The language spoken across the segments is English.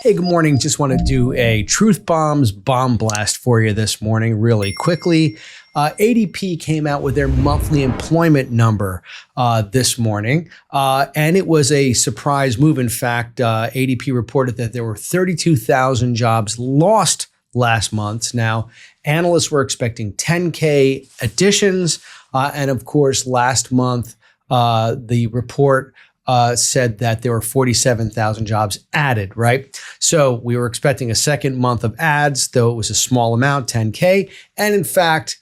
Hey, good morning. Just want to do a Truth Bombs bomb blast for you this morning really quickly. ADP came out with their monthly employment number this morning, and it was a surprise move. In fact, ADP reported that there were 32,000 jobs lost last month. Now, analysts were expecting 10K additions, and of course, last month, the report said that there were 47,000 jobs added, right? So we were expecting a second month of ads, though it was a small amount, 10K. And in fact,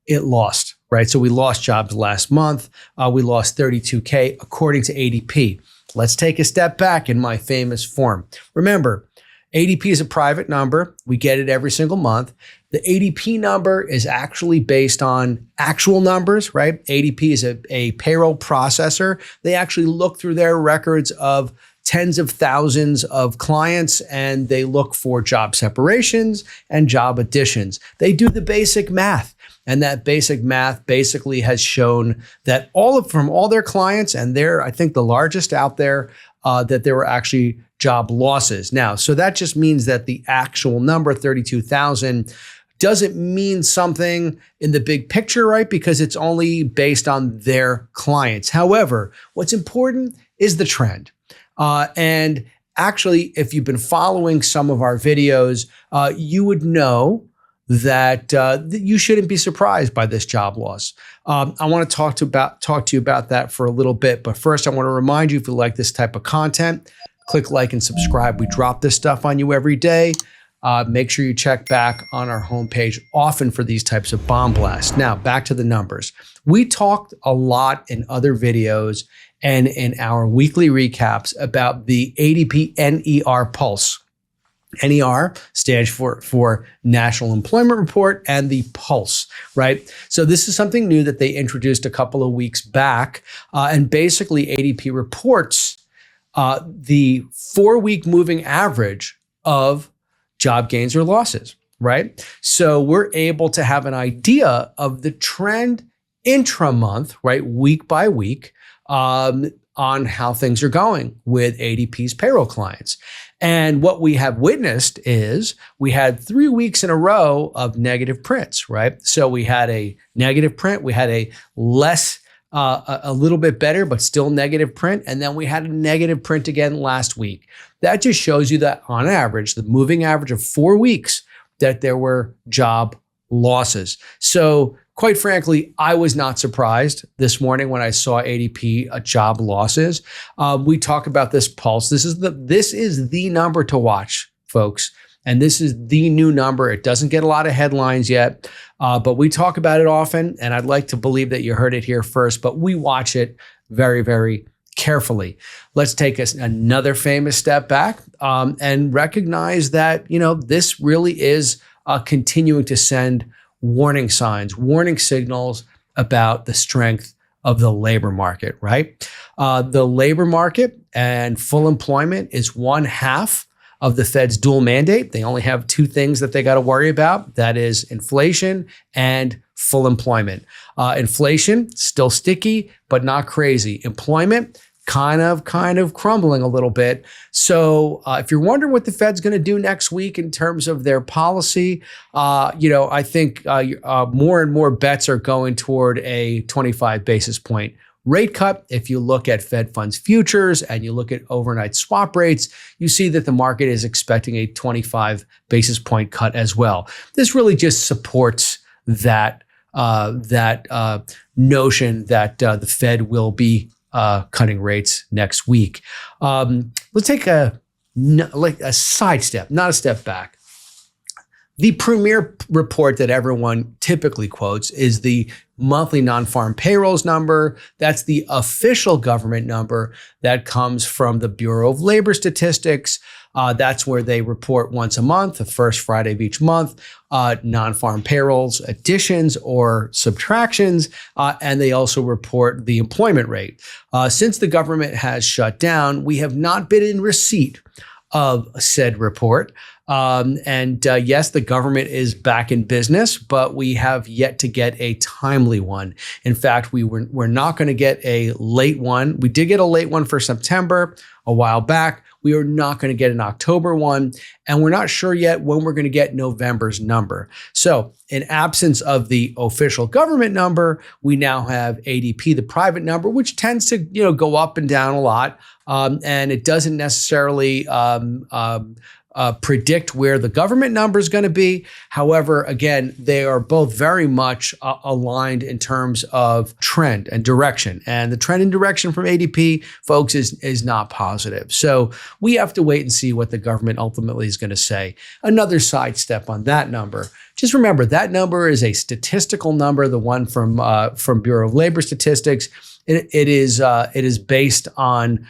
it lost, right? So we lost jobs last month. We lost 32K according to ADP. Let's take a step back in my famous form. Remember, ADP is a private number. We get it every single month. The ADP number is actually based on actual numbers, right? ADP is a payroll processor. They actually look through their records of tens of thousands of clients, and they look for job separations and job additions. They do the basic math. And that basic math basically has shown that from all their clients, and they're, I think, the largest out there, that there were actually job losses. Now, so that just means that the actual number, 32,000, doesn't mean something in the big picture, right? Because it's only based on their clients. However, what's important is the trend. And actually, if you've been following some of our videos, you would know that you shouldn't be surprised by this job loss. I want to talk to you about that for a little bit. But first, I want to remind you, if you like this type of content, click like and subscribe. We drop this stuff on you every day. Make sure you check back on our homepage often for these types of bomb blasts. Now, back to the numbers. We talked a lot in other videos and in our weekly recaps about the ADP NER Pulse. NER stands for National Employment Report, and the Pulse, right? So this is something new that they introduced a couple of weeks back. And basically, ADP reports the 4-week moving average of job gains or losses, right? So we're able to have an idea of the trend intra-month, right, week by week, on how things are going with ADP's payroll clients. And what we have witnessed is we had 3 weeks in a row of negative prints, right? So we had a negative print, we had a little bit better, but still negative print. And then we had a negative print again last week. That just shows you that on average, the moving average of 4 weeks, that there were job losses. So quite frankly, I was not surprised this morning when I saw ADP job losses. We talk about this pulse. This is the number to watch, folks. And this is the new number. It doesn't get a lot of headlines yet, but we talk about it often. And I'd like to believe that you heard it here first, but we watch it very, very carefully. Let's take another famous step back and recognize that, this really is continuing to send warning signs, warning signals about the strength of the labor market, right? The labor market and full employment is one half of the Fed's dual mandate. They only have two things that they got to worry about. That is inflation and full employment. Inflation, still sticky, but not crazy. Employment, kind of crumbling a little bit. So if you're wondering what the Fed's going to do next week in terms of their policy, I think more and more bets are going toward a 25 basis point rate cut. If you look at Fed funds futures and you look at overnight swap rates, you see that the market is expecting a 25 basis point cut as well. This really just supports that notion that the Fed will be cutting rates next week. Let's take a sidestep, not a step back. The premier report that everyone typically quotes is the monthly non-farm payrolls number. That's the official government number that comes from the Bureau of Labor Statistics. That's where they report once a month, the first Friday of each month, non-farm payrolls, additions or subtractions, and they also report the employment rate. Since the government has shut down, we have not been in receipt of said report. Yes, the government is back in business, but we have yet to get a timely one. In fact, we're not going to get a late one. We did get a late one for September a while back. We are not going to get an October one, and we're not sure yet when we're going to get November's number. So in absence of the official government number, we now have ADP, the private number, which tends to go up and down a lot, and it doesn't necessarily predict where the government number is going to be. However, again, they are both very much aligned in terms of trend and direction. And the trend and direction from ADP, folks, is not positive. So we have to wait and see what the government ultimately is going to say. Another sidestep on that number. Just remember that number is a statistical number, the one from Bureau of Labor Statistics. It is based on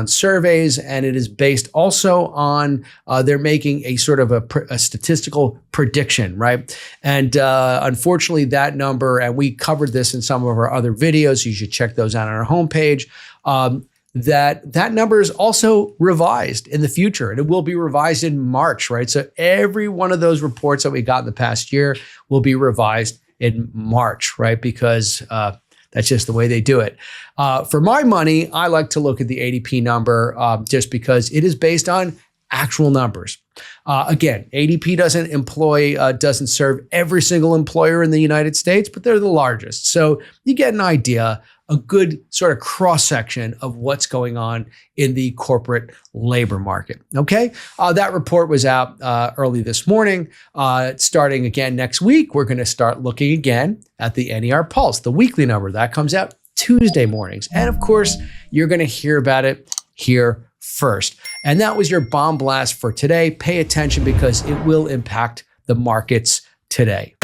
surveys, and it is based also on they're making a sort of a statistical prediction, right? And unfortunately, that number, and we covered this in some of our other videos, you should check those out on our homepage. That number is also revised in the future, and it will be revised in March, right? So every one of those reports that we got in the past year will be revised in March, right? Because that's just the way they do it. For my money, I like to look at the ADP number just because it is based on actual numbers. Again, ADP doesn't serve every single employer in the United States, but they're the largest. So you get an idea, a good sort of cross-section of what's going on in the corporate labor market. Okay, that report was out early this morning. Starting again next week, we're going to start looking again at the NER Pulse, the weekly number. That comes out Tuesday mornings. And of course, you're going to hear about it here first. And that was your bomb blast for today. Pay attention because it will impact the markets today.